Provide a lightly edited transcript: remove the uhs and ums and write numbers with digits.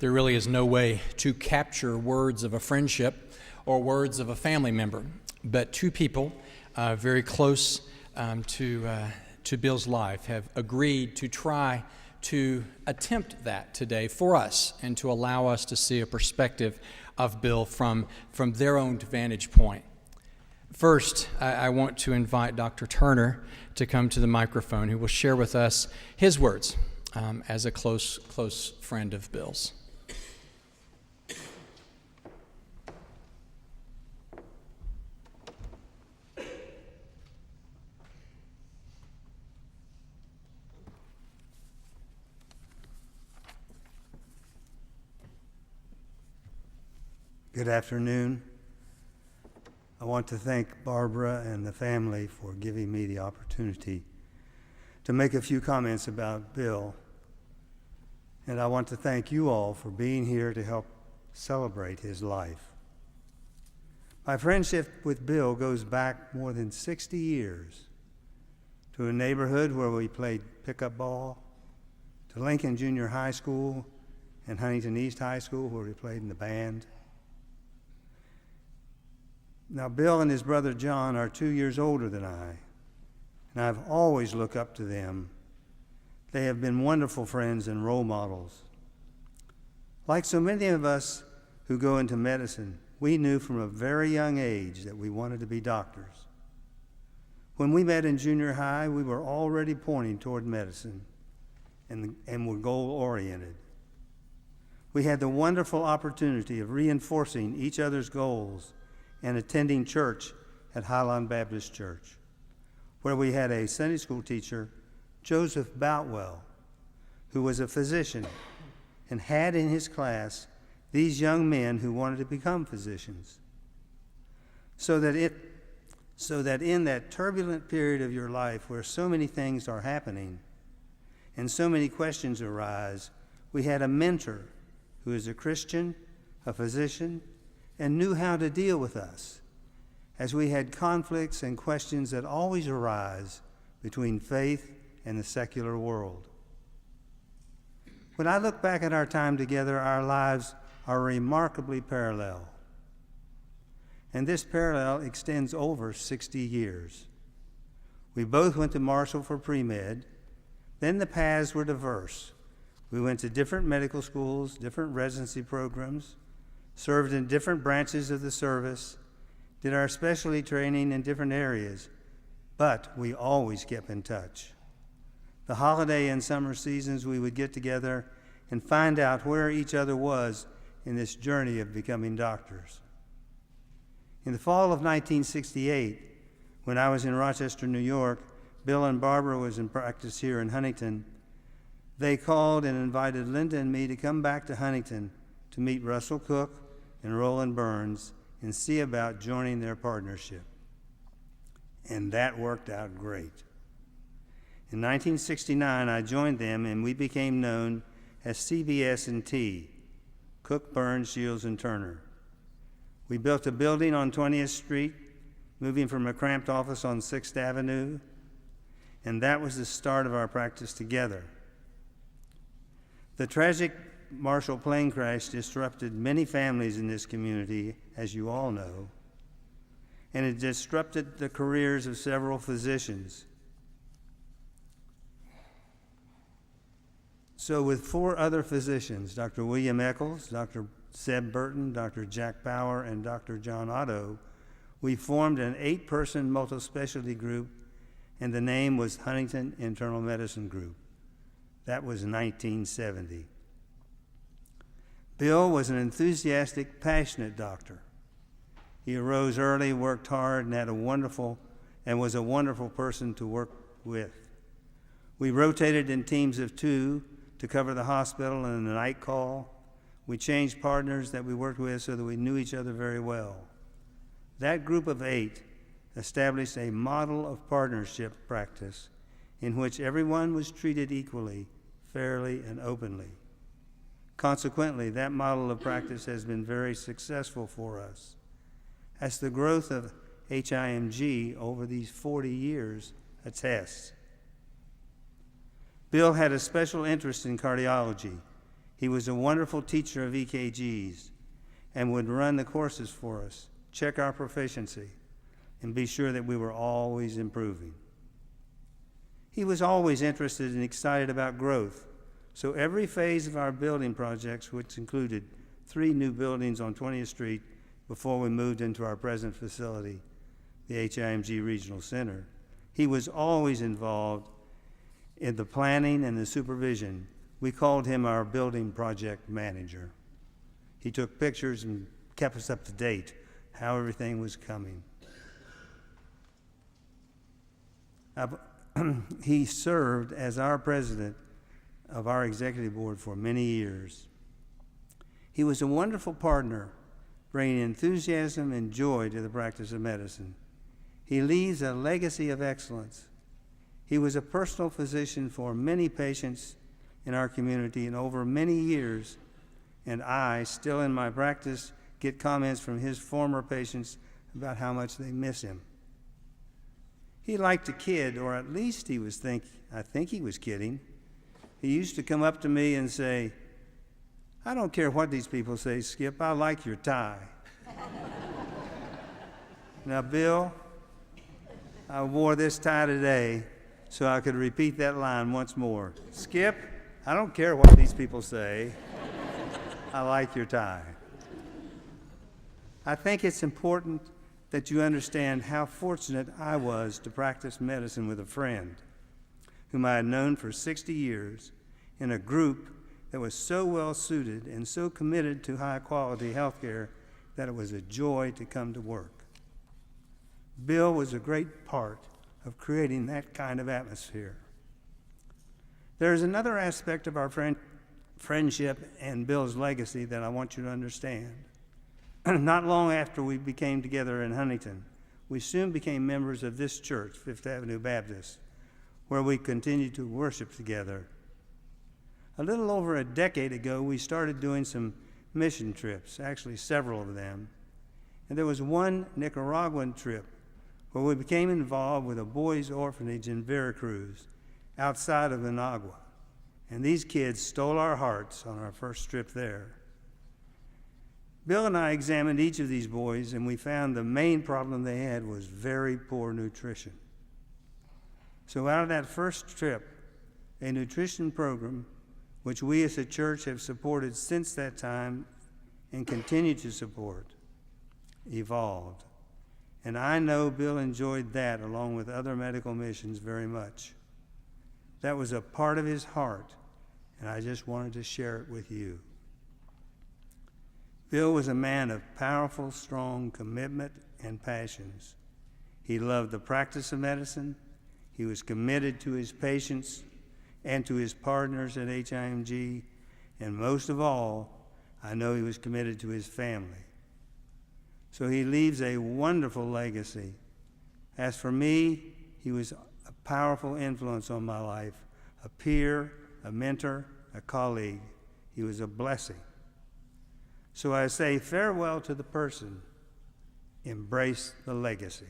There really is no way to capture words of a friendship or words of a family member, but two people very close to Bill's life have agreed to try to attempt that today for us and to allow us to see a perspective of Bill from their own vantage point. First, I want to invite Dr. Turner to come to the microphone, who will share with us his words as a close friend of Bill's. Good afternoon. I want to thank Barbara and the family for giving me the opportunity to make a few comments about Bill. And I want to thank you all for being here to help celebrate his life. My friendship with Bill goes back more than 60 years to a neighborhood where we played pickup ball, to Lincoln Junior High School and Huntington East High School where we played in the band. Now, Bill and his brother John are 2 years older than I, and I've always looked up to them. They have been wonderful friends and role models. Like so many of us who go into medicine, we knew from a very young age that we wanted to be doctors. When we met in junior high, we were already pointing toward medicine and were goal-oriented. We had the wonderful opportunity of reinforcing each other's goals and attending church at Highland Baptist Church, where we had a Sunday school teacher, Joseph Boutwell, who was a physician and had in his class these young men who wanted to become physicians. So that in that turbulent period of your life where so many things are happening and so many questions arise, we had a mentor who is a Christian, a physician, and knew how to deal with us as we had conflicts and questions that always arise between faith and the secular world. When I look back at our time together, our lives are remarkably parallel. And this parallel extends over 60 years. We both went to Marshall for pre-med. Then the paths were diverse. We went to different medical schools, different residency programs, served in different branches of the service, did our specialty training in different areas, but we always kept in touch. The holiday and summer seasons, we would get together and find out where each other was in this journey of becoming doctors. In the fall of 1968, when I was in Rochester, New York, Bill and Barbara was in practice here in Huntington. They called and invited Linda and me to come back to Huntington to meet Russell Cook and Roland Burns and see about joining their partnership. And that worked out great. In 1969, I joined them and we became known as CBS&T, Cook, Burns, Shields, and Turner. We built a building on 20th Street, moving from a cramped office on 6th Avenue, and that was the start of our practice together. The tragic Marshall plane crash disrupted many families in this community, as you all know, and it disrupted the careers of several physicians. So with 4 other physicians, Dr. William Eccles, Dr. Seb Burton, Dr. Jack Power, and Dr. John Otto, we formed an 8-person multi-specialty group, and the name was Huntington Internal Medicine Group. That was 1970. Bill was an enthusiastic, passionate doctor. He arose early, worked hard, and was a wonderful person to work with. We rotated in teams of 2 to cover the hospital and the night call. We changed partners that we worked with so that we knew each other very well. That group of 8 established a model of partnership practice in which everyone was treated equally, fairly, and openly. Consequently, that model of practice has been very successful for us, as the growth of HIMG over these 40 years attests. Bill had a special interest in cardiology. He was a wonderful teacher of EKGs and would run the courses for us, check our proficiency, and be sure that we were always improving. He was always interested and excited about growth, so every phase of our building projects, which included 3 new buildings on 20th Street before we moved into our present facility, the HIMG Regional Center, he was always involved in the planning and the supervision. We called him our building project manager. He took pictures and kept us up to date, how everything was coming. He served as our president of our executive board for many years. He was a wonderful partner, bringing enthusiasm and joy to the practice of medicine. He leaves a legacy of excellence. He was a personal physician for many patients in our community, and over many years, and I, still in my practice, get comments from his former patients about how much they miss him. He liked to kid, or at least I think he was kidding. He used to come up to me and say, "I don't care what these people say, Skip, I like your tie." Now, Bill, I wore this tie today so I could repeat that line once more. "Skip, I don't care what these people say, I like your tie." I think it's important that you understand how fortunate I was to practice medicine with a friend whom I had known for 60 years in a group that was so well suited and so committed to high quality health care that it was a joy to come to work. Bill was a great part of creating that kind of atmosphere. There is another aspect of our friendship and Bill's legacy that I want you to understand. Not long after we became together in Huntington, we soon became members of this church, Fifth Avenue Baptist, where we continued to worship together. A little over a decade ago, we started doing some mission trips, actually several of them. And there was one Nicaraguan trip where we became involved with a boys' orphanage in Veracruz, outside of Managua. And these kids stole our hearts on our first trip there. Bill and I examined each of these boys, and we found the main problem they had was very poor nutrition. So out of that first trip, a nutrition program, which we as a church have supported since that time and continue to support, evolved. And I know Bill enjoyed that along with other medical missions very much. That was a part of his heart, and I just wanted to share it with you. Bill was a man of powerful, strong commitment and passions. He loved the practice of medicine. He was committed to his patients and to his partners at HIMG, and most of all, I know he was committed to his family. So he leaves a wonderful legacy. As for me, he was a powerful influence on my life, a peer, a mentor, a colleague. He was a blessing. So I say farewell to the person, embrace the legacy.